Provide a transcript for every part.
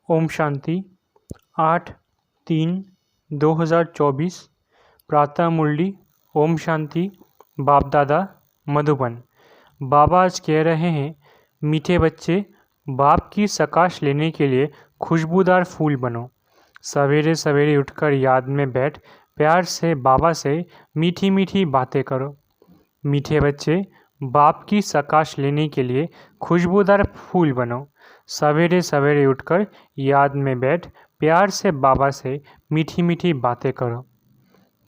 ओम शांति 8/3/2024 प्रातः मुरली। ओम शांति। बाप दादा मधुबन। बाबा आज कह रहे हैं, मीठे बच्चे, बाप की सकाश लेने के लिए खुशबूदार फूल बनो। सवेरे सवेरे उठकर याद में बैठ प्यार से बाबा से मीठी मीठी बातें करो। मीठे बच्चे, बाप की सकाश लेने के लिए खुशबूदार फूल बनो। सवेरे सवेरे उठकर याद में बैठ प्यार से बाबा से मीठी मीठी बातें करो।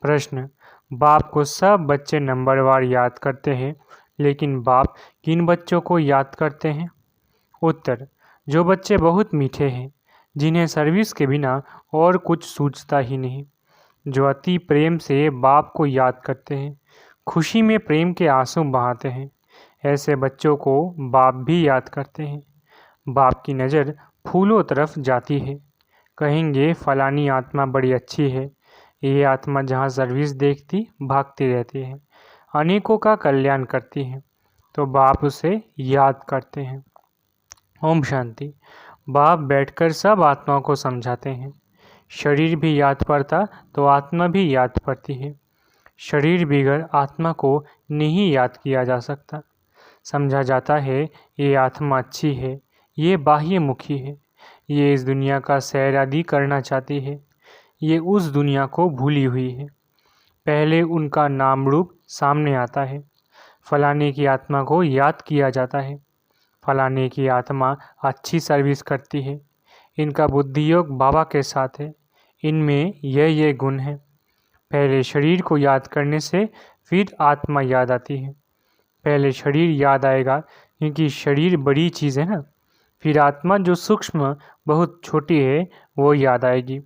प्रश्न: बाप को सब बच्चे नंबरवार याद करते हैं, लेकिन बाप किन बच्चों को याद करते हैं? उत्तर: जो बच्चे बहुत मीठे हैं, जिन्हें सर्विस के बिना और कुछ सूझता ही नहीं, जो अति प्रेम से बाप को याद करते हैं, खुशी में प्रेम के आंसू बहाते हैं, ऐसे बच्चों को बाप भी याद करते हैं। बाप की नज़र फूलों तरफ जाती है। कहेंगे फलानी आत्मा बड़ी अच्छी है, ये आत्मा जहाँ सर्विस देखती भागती रहती है, अनेकों का कल्याण करती है, तो बाप उसे याद करते हैं। ओम शांति। बाप बैठकर सब आत्माओं को समझाते हैं। शरीर भी याद पड़ता तो आत्मा भी याद पड़ती है। शरीर बिगड़ आत्मा को नहीं याद किया जा सकता। समझा जाता है ये आत्मा अच्छी है, ये बाह्यमुखी है, ये इस दुनिया का सैर आदि करना चाहती है, ये उस दुनिया को भूली हुई है। पहले उनका नाम रूप सामने आता है। फलाने की आत्मा को याद किया जाता है। फलाने की आत्मा अच्छी सर्विस करती है, इनका बुद्धि योग बाबा के साथ है, इनमें ये गुण है। पहले शरीर को याद करने से फिर आत्मा याद आती है। पहले शरीर याद आएगा क्योंकि शरीर बड़ी चीज़ है ना, फिर आत्मा जो सूक्ष्म बहुत छोटी है वो याद आएगी।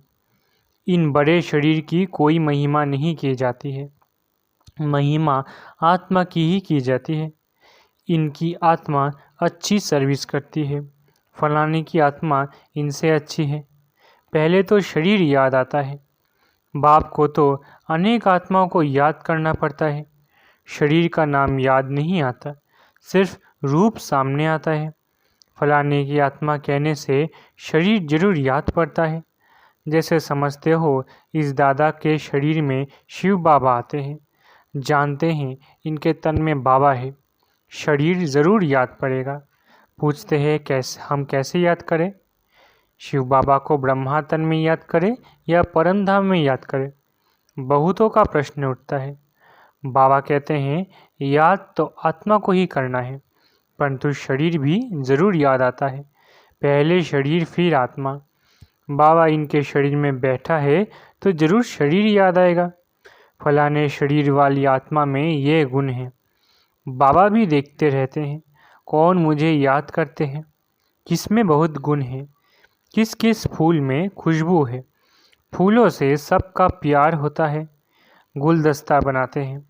इन बड़े शरीर की कोई महिमा नहीं की जाती है, महिमा आत्मा की ही की जाती है। इनकी आत्मा अच्छी सर्विस करती है, फलाने की आत्मा इनसे अच्छी है। पहले तो शरीर याद आता है। बाप को तो अनेक आत्माओं को याद करना पड़ता है। शरीर का नाम याद नहीं आता, सिर्फ रूप सामने आता है। फलाने की आत्मा कहने से शरीर जरूर याद पड़ता है। जैसे समझते हो, इस दादा के शरीर में शिव बाबा आते हैं, जानते हैं इनके तन में बाबा है, शरीर ज़रूर याद पड़ेगा। पूछते हैं हम कैसे याद करें? शिव बाबा को ब्रह्मा तन में याद करें या परम धाम में याद करें? बहुतों का प्रश्न उठता है। बाबा कहते हैं याद तो आत्मा को ही करना है, परंतु शरीर भी ज़रूर याद आता है। पहले शरीर फिर आत्मा। बाबा इनके शरीर में बैठा है तो ज़रूर शरीर याद आएगा। फलाने शरीर वाली आत्मा में ये गुण है। बाबा भी देखते रहते हैं कौन मुझे याद करते हैं, किस में बहुत गुण है, किस किस फूल में खुशबू है। फूलों से सबका प्यार होता है। गुलदस्ता बनाते हैं,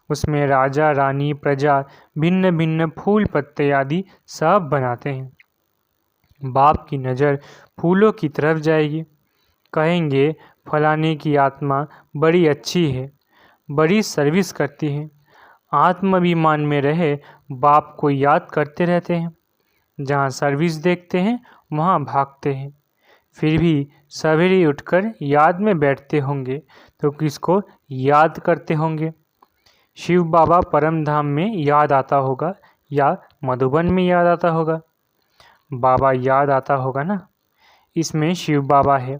उसमें राजा रानी प्रजा भिन्न भिन्न फूल पत्ते आदि सब बनाते हैं। बाप की नज़र फूलों की तरफ जाएगी। कहेंगे फलाने की आत्मा बड़ी अच्छी है, बड़ी सर्विस करती है। आत्माभिमान में रहे बाप को याद करते रहते हैं। जहाँ सर्विस देखते हैं वहाँ भागते हैं। फिर भी सवेरे उठकर याद में बैठते होंगे तो किसको याद करते होंगे? शिव बाबा परम धाम में याद आता होगा या मधुबन में याद आता होगा? बाबा याद आता होगा ना। इसमें शिव बाबा है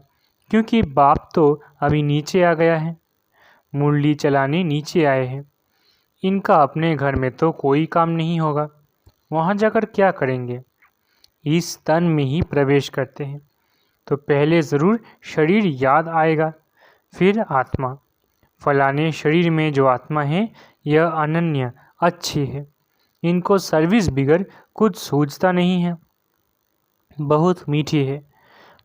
क्योंकि बाप तो अभी नीचे आ गया है, मुरली चलाने नीचे आए हैं। इनका अपने घर में तो कोई काम नहीं होगा, वहाँ जाकर क्या करेंगे? इस तन में ही प्रवेश करते हैं तो पहले ज़रूर शरीर याद आएगा, फिर आत्मा। फलाने शरीर में जो आत्मा है यह अनन्य अच्छी है, इनको सर्विस बिगर कुछ सूझता नहीं है, बहुत मीठी है।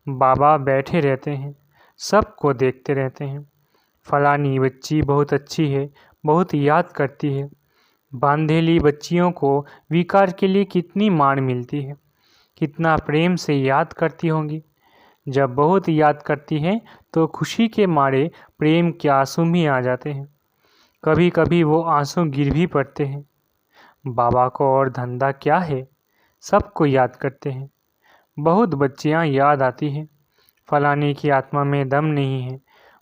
बाबा बैठे रहते हैं, सबको देखते रहते हैं। फलानी बच्ची बहुत अच्छी है, बहुत याद करती है। बांधेली बच्चियों को विकार के लिए कितनी मार मिलती है, कितना प्रेम से याद करती होंगी। जब बहुत याद करती हैं तो खुशी के मारे प्रेम के आंसू भी आ जाते हैं। कभी कभी वो आंसू गिर भी पड़ते हैं। बाबा को और धंधा क्या है, सबको याद करते हैं। बहुत बच्चियां याद आती हैं। फलाने की आत्मा में दम नहीं है,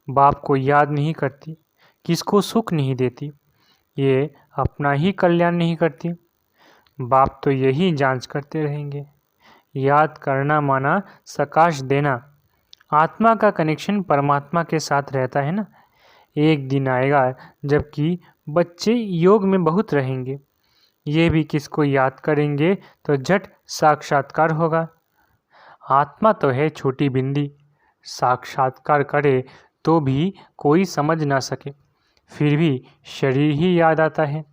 बाप को याद नहीं करती, किसको सुख नहीं देती, ये अपना ही कल्याण नहीं करती। बाप तो यही जांच करते रहेंगे। याद करना माना सकाश देना। आत्मा का कनेक्शन परमात्मा के साथ रहता है ना। एक दिन आएगा जबकि बच्चे योग में बहुत रहेंगे, ये भी किसको याद करेंगे तो झट साक्षात्कार होगा। आत्मा तो है छोटी बिंदी, साक्षात्कार करे तो भी कोई समझ ना सके, फिर भी शरीर ही याद आता है।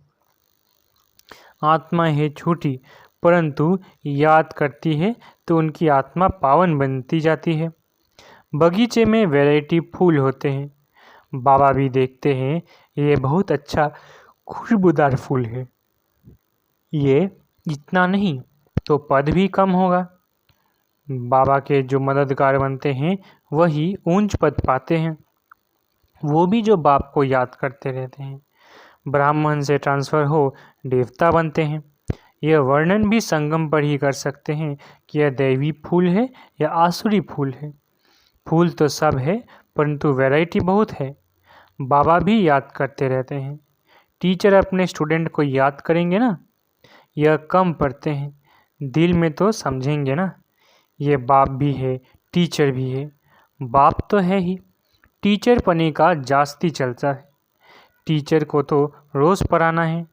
आत्मा है छोटी, परंतु याद करती है तो उनकी आत्मा पावन बनती जाती है। बगीचे में वैरायटी फूल होते हैं, बाबा भी देखते हैं ये बहुत अच्छा खुशबूदार फूल है, ये इतना नहीं तो पद भी कम होगा। बाबा के जो मददगार बनते हैं वही ऊंच पद पाते हैं, वो भी जो बाप को याद करते रहते हैं। ब्राह्मण से ट्रांसफ़र हो देवता बनते हैं। यह वर्णन भी संगम पर ही कर सकते हैं कि यह दैवी फूल है या आसुरी फूल है। फूल तो सब है परंतु वैरायटी बहुत है। बाबा भी याद करते रहते हैं। टीचर अपने स्टूडेंट को याद करेंगे ना, यह कम पढ़ते हैं, दिल में तो समझेंगे ना। ये बाप भी है, टीचर भी है। बाप तो है ही, टीचर पने का जास्ती चलता है। टीचर को तो रोज़ पढ़ाना है,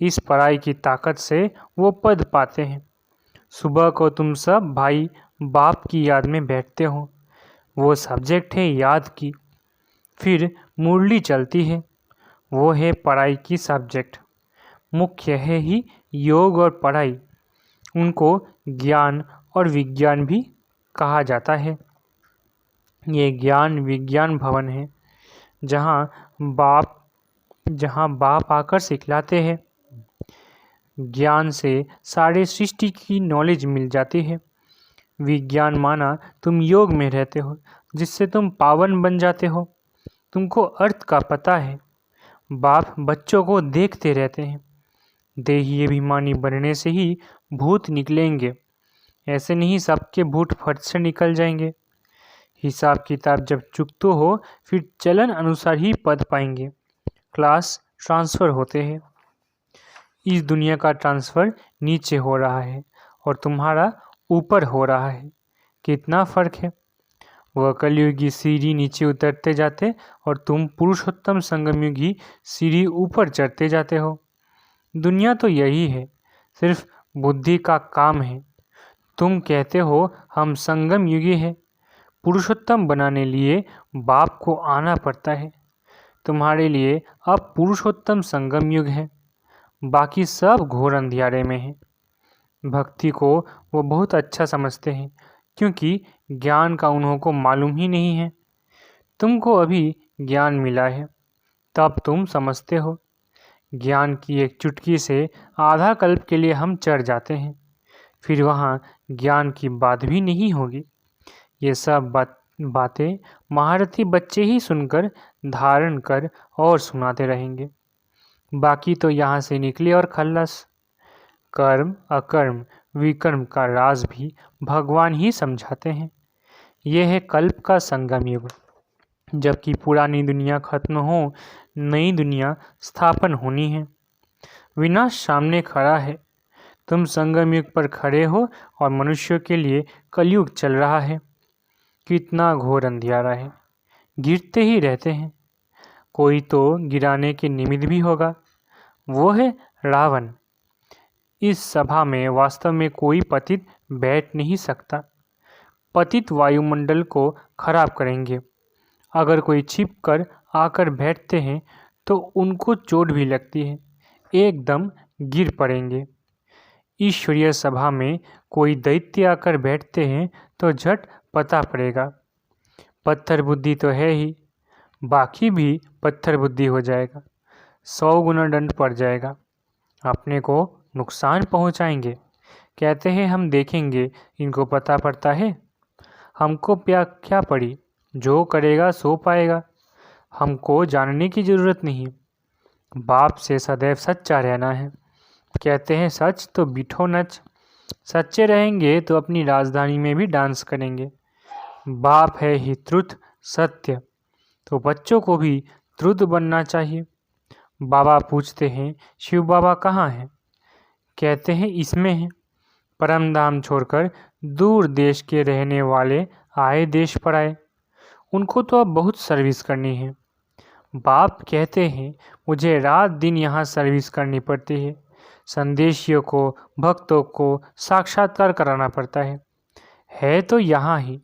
इस पढ़ाई की ताकत से वो पद पाते हैं। सुबह को तुम सब भाई बाप की याद में बैठते हो, वो सब्जेक्ट है याद की। फिर मुरली चलती है, वो है पढ़ाई की सब्जेक्ट। मुख्य है ही योग और पढ़ाई, उनको ज्ञान और विज्ञान भी कहा जाता है। ये ज्ञान विज्ञान भवन है जहाँ बाप आकर सिखलाते हैं। ज्ञान से सारे सृष्टि की नॉलेज मिल जाती है। विज्ञान माना तुम योग में रहते हो, जिससे तुम पावन बन जाते हो, तुमको अर्थ का पता है। बाप बच्चों को देखते रहते हैं। देही अभिमानी बनने से ही भूत निकलेंगे, ऐसे नहीं सबके भूत फट से निकल जाएंगे। हिसाब किताब जब चुकते हो फिर चलन अनुसार ही पद पाएंगे। क्लास ट्रांसफ़र होते हैं। इस दुनिया का ट्रांसफ़र नीचे हो रहा है और तुम्हारा ऊपर हो रहा है, कितना फ़र्क है। वह कलयुगी सीढ़ी नीचे उतरते जाते और तुम पुरुषोत्तम संगमयुगी सीढ़ी ऊपर चढ़ते जाते हो। दुनिया तो यही है, सिर्फ बुद्धि का काम है। तुम कहते हो हम संगम युगी हैं, पुरुषोत्तम बनाने लिए बाप को आना पड़ता है। तुम्हारे लिए अब पुरुषोत्तम संगम युग है, बाकी सब घोर अंधियारे में है। भक्ति को वो बहुत अच्छा समझते हैं क्योंकि ज्ञान का उन्हों को मालूम ही नहीं है। तुमको अभी ज्ञान मिला है, तब तुम समझते हो। ज्ञान की एक चुटकी से आधा कल्प के लिए हम चढ़ जाते हैं, फिर वहाँ ज्ञान की बात भी नहीं होगी। ये सब बातें महारथी बच्चे ही सुनकर धारण कर और सुनाते रहेंगे। बाकी तो यहाँ से निकले और खल्लास। कर्म अकर्म विकर्म का राज भी भगवान ही समझाते हैं। यह है कल्प का संगम युग, जबकि पुरानी दुनिया खत्म हो, नई दुनिया स्थापन होनी है। विनाश सामने खड़ा है, तुम संगम युग पर खड़े हो और मनुष्यों के लिए कलयुग चल रहा है। कितना घोर अंधियारा है, गिरते ही रहते हैं। कोई तो गिराने के निमित्त भी होगा, वो है रावण। इस सभा में वास्तव में कोई पतित बैठ नहीं सकता। पतित वायुमंडल को खराब करेंगे। अगर कोई छिप कर आकर बैठते हैं तो उनको चोट भी लगती है, एकदम गिर पड़ेंगे। ईश्वरीय सभा में कोई दैत्य आकर बैठते हैं तो झट पता पड़ेगा। पत्थर बुद्धि तो है ही, बाकी भी पत्थर बुद्धि हो जाएगा, 100 गुना दंड पड़ जाएगा, अपने को नुकसान पहुंचाएंगे। कहते हैं हम देखेंगे, इनको पता पड़ता है। हमको क्या पड़ी, जो करेगा सो पाएगा। हमको जानने की ज़रूरत नहीं, बाप से सदैव सच्चा रहना है। कहते हैं सच तो बिठो नच, सच्चे रहेंगे तो अपनी राजधानी में भी डांस करेंगे। बाप है ही त्रुथ सत्य, तो बच्चों को भी त्रुथ बनना चाहिए। बाबा पूछते हैं शिव बाबा कहाँ हैं? कहते हैं इसमें हैं। परम धाम छोड़कर दूर देश के रहने वाले आए देश पर आए, उनको तो अब बहुत सर्विस करनी है। बाप कहते हैं मुझे रात दिन यहाँ सर्विस करनी पड़ती है। संदेशियों को, भक्तों को साक्षात्कार कराना पड़ता है तो यहाँ ही,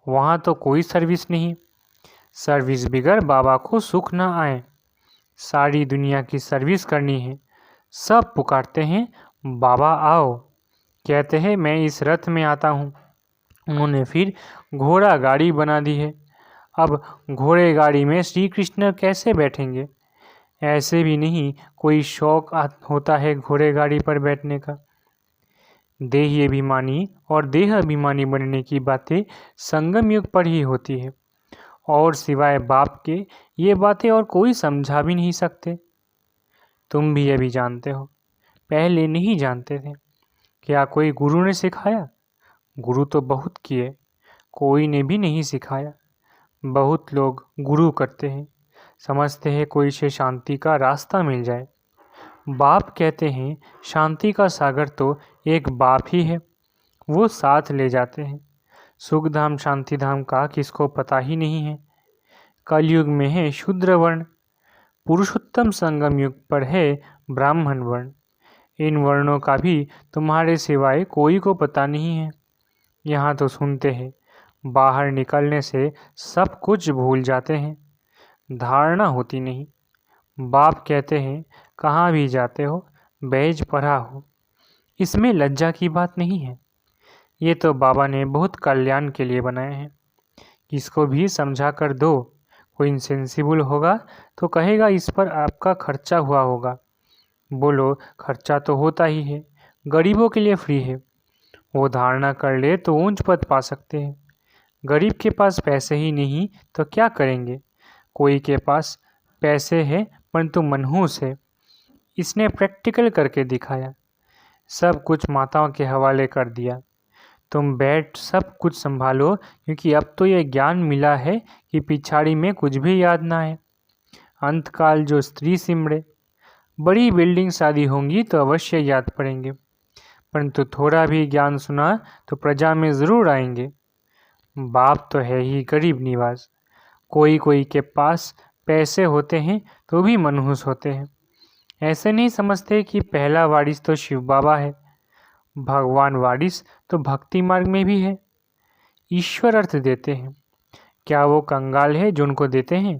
वहाँ तो कोई सर्विस नहीं। सर्विस बिगर बाबा को सुख न आए। सारी दुनिया की सर्विस करनी है। सब पुकारते हैं बाबा आओ। कहते हैं मैं इस रथ में आता हूँ। उन्होंने फिर घोड़ा गाड़ी बना दी है। अब घोड़े गाड़ी में श्री कृष्ण कैसे बैठेंगे? ऐसे भी नहीं कोई शौक होता है घोड़े गाड़ी पर बैठने का। देही अभिमानी और देह अभिमानी बनने की बातें संगम युग पर ही होती है, और सिवाय बाप के ये बातें और कोई समझा भी नहीं सकते। तुम भी अभी जानते हो, पहले नहीं जानते थे। क्या कोई गुरु ने सिखाया? गुरु तो बहुत किए, कोई ने भी नहीं सिखाया। बहुत लोग गुरु करते हैं, समझते हैं कोई से शांति का रास्ता मिल जाए। बाप कहते हैं शांति का सागर तो एक बाप ही है, वो साथ ले जाते हैं। सुख धाम शांति धाम का किसको पता ही नहीं है। कलयुग में है शूद्र वर्ण, पुरुषोत्तम संगम युग पर है ब्राह्मण वर्ण। इन वर्णों का भी तुम्हारे सिवाय कोई को पता नहीं है। यहाँ तो सुनते हैं, बाहर निकलने से सब कुछ भूल जाते हैं, धारणा होती नहीं। बाप कहते हैं कहाँ भी जाते हो बैज पढ़ा हो, इसमें लज्जा की बात नहीं है। ये तो बाबा ने बहुत कल्याण के लिए बनाए हैं। किसको भी समझा कर दो, कोई इनसेंसिबल होगा तो कहेगा इस पर आपका खर्चा हुआ होगा। बोलो खर्चा तो होता ही है, गरीबों के लिए फ्री है। वो धारणा कर ले तो ऊंच पद पा सकते हैं। गरीब के पास पैसे ही नहीं तो क्या करेंगे? कोई के पास पैसे हैं परंतु मनहूस है। इसने प्रैक्टिकल करके दिखाया, सब कुछ माताओं के हवाले कर दिया। तुम बैठ सब कुछ संभालो, क्योंकि अब तो ये ज्ञान मिला है कि पिछाड़ी में कुछ भी याद ना है। अंतकाल जो स्त्री सिमरे, बड़ी बिल्डिंग शादी होंगी तो अवश्य याद पड़ेंगे, परंतु थोड़ा भी ज्ञान सुना तो प्रजा में ज़रूर आएंगे। बाप तो है ही गरीब निवास। कोई कोई के पास पैसे होते हैं तो भी मनहूस होते हैं। ऐसे नहीं समझते कि पहला वारिस तो शिव बाबा है, भगवान वारिस तो भक्ति मार्ग में भी है। ईश्वर अर्थ देते हैं, क्या वो कंगाल है जो उनको देते हैं?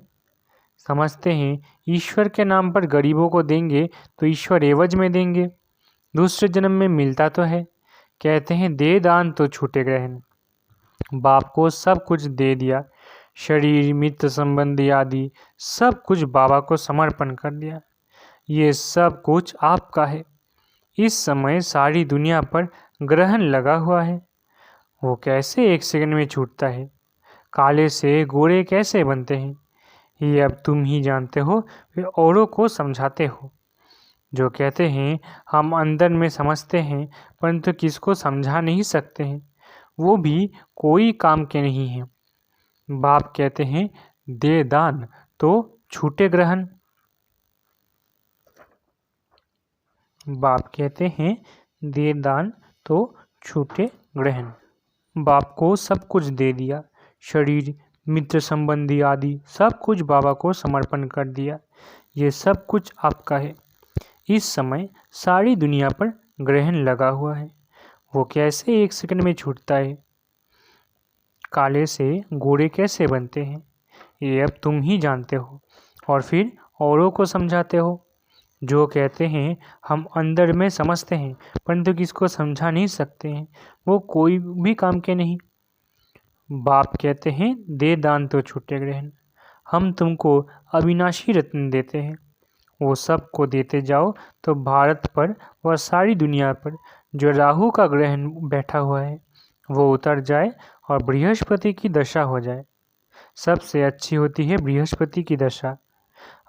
समझते हैं ईश्वर के नाम पर गरीबों को देंगे तो ईश्वर एवज में देंगे, दूसरे जन्म में मिलता तो है। कहते हैं दे दान तो छूटे ग्रहण। बाप को सब कुछ दे दिया, शरीर मित्र संबंधी आदि सब कुछ बाबा को समर्पण कर दिया। ये सब कुछ आपका है। इस समय सारी दुनिया पर ग्रहण लगा हुआ है, वो कैसे एक सेकंड में छूटता है? काले से गोरे कैसे बनते हैं, ये अब तुम ही जानते हो, फिर औरों को समझाते हो। जो कहते हैं हम अंदर में समझते हैं परंतु किसको समझा नहीं सकते हैं, वो भी कोई काम के नहीं हैं। बाप कहते हैं दे दान तो छूटे ग्रहण। बाप कहते हैं दे दान तो छूटे ग्रहण। बाप को सब कुछ दे दिया, शरीर मित्र संबंधी आदि सब कुछ बाबा को समर्पण कर दिया। ये सब कुछ आपका है। इस समय सारी दुनिया पर ग्रहण लगा हुआ है, वो कैसे एक सेकंड में छूटता है? काले से गोरे कैसे बनते हैं, ये अब तुम ही जानते हो, और फिर औरों को समझाते हो। जो कहते हैं हम अंदर में समझते हैं परंतु किसको समझा नहीं सकते हैं, वो कोई भी काम के नहीं। बाप कहते हैं दे दान तो छूटे ग्रहण। हम तुमको अविनाशी रत्न देते हैं, वो सब को देते जाओ तो भारत पर व सारी दुनिया पर जो राहु का ग्रहण बैठा हुआ है वो उतर जाए और बृहस्पति की दशा हो जाए। सबसे अच्छी होती है बृहस्पति की दशा।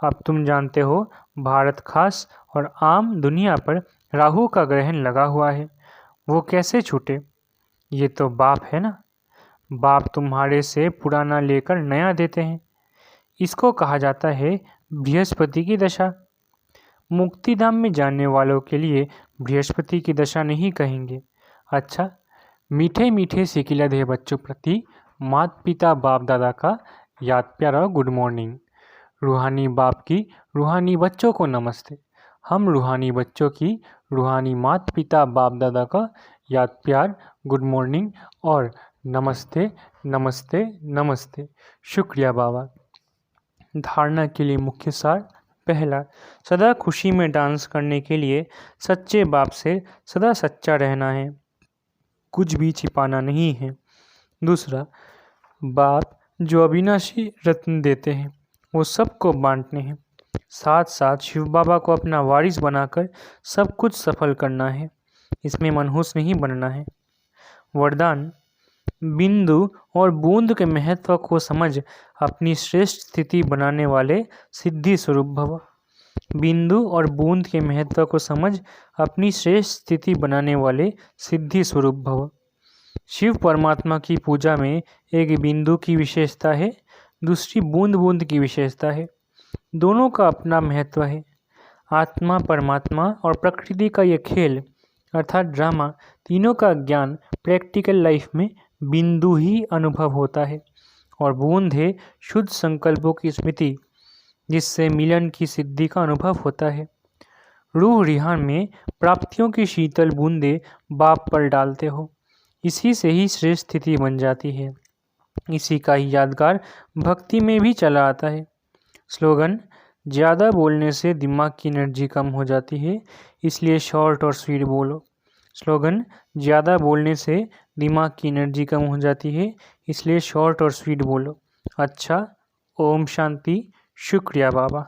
अब तुम जानते हो भारत खास और आम दुनिया पर राहु का ग्रहण लगा हुआ है, वो कैसे छूटे? ये तो बाप है ना। बाप तुम्हारे से पुराना लेकर नया देते हैं। इसको कहा जाता है बृहस्पति की दशा। मुक्तिधाम में जाने वालों के लिए बृहस्पति की दशा नहीं कहेंगे। अच्छा, मीठे मीठे सिकिलधे बच्चों प्रति माता पिता बाप दादा का याद प्यारा गुड मॉर्निंग। रूहानी बाप की रूहानी बच्चों को नमस्ते। हम रूहानी बच्चों की रूहानी माता पिता बाप दादा का याद प्यार गुड मॉर्निंग और नमस्ते नमस्ते नमस्ते। शुक्रिया बाबा। धारणा के लिए मुख्य सार। पहला, सदा खुशी में डांस करने के लिए सच्चे बाप से सदा सच्चा रहना है, कुछ भी छिपाना नहीं है। दूसरा, बाप जो अविनाशी रत्न देते हैं वो सबको बांटने हैं। साथ साथ शिव बाबा को अपना वारिस बनाकर सब कुछ सफल करना है, इसमें मनहूस नहीं बनना है। वरदान, बिंदु और बूंद के महत्व को समझ अपनी श्रेष्ठ स्थिति बनाने वाले सिद्धि स्वरूप भव। बिंदु और बूंद के महत्व को समझ अपनी श्रेष्ठ स्थिति बनाने वाले सिद्धि स्वरूप भव। शिव परमात्मा की पूजा में एक बिंदु की विशेषता है, दूसरी बूंद बूंद की विशेषता है। दोनों का अपना महत्व है। आत्मा, परमात्मा और प्रकृति का यह खेल अर्थात ड्रामा, तीनों का ज्ञान प्रैक्टिकल लाइफ में बिंदु ही अनुभव होता है और बूंद है शुद्ध संकल्पों की स्मृति, जिससे मिलन की सिद्धि का अनुभव होता है। रूह रिहान में प्राप्तियों की शीतल बूंदे बाप पर डालते हो, इसी से ही श्रेष्ठ स्थिति बन जाती है। इसी का ही यादगार भक्ति में भी चला आता है। स्लोगन, ज़्यादा बोलने से दिमाग की एनर्जी कम हो जाती है, इसलिए शॉर्ट और स्वीट बोलो। स्लोगन, ज़्यादा बोलने से दिमाग की एनर्जी कम हो जाती है, इसलिए शॉर्ट और स्वीट बोलो। अच्छा, ओम शांति। शुक्रिया बाबा।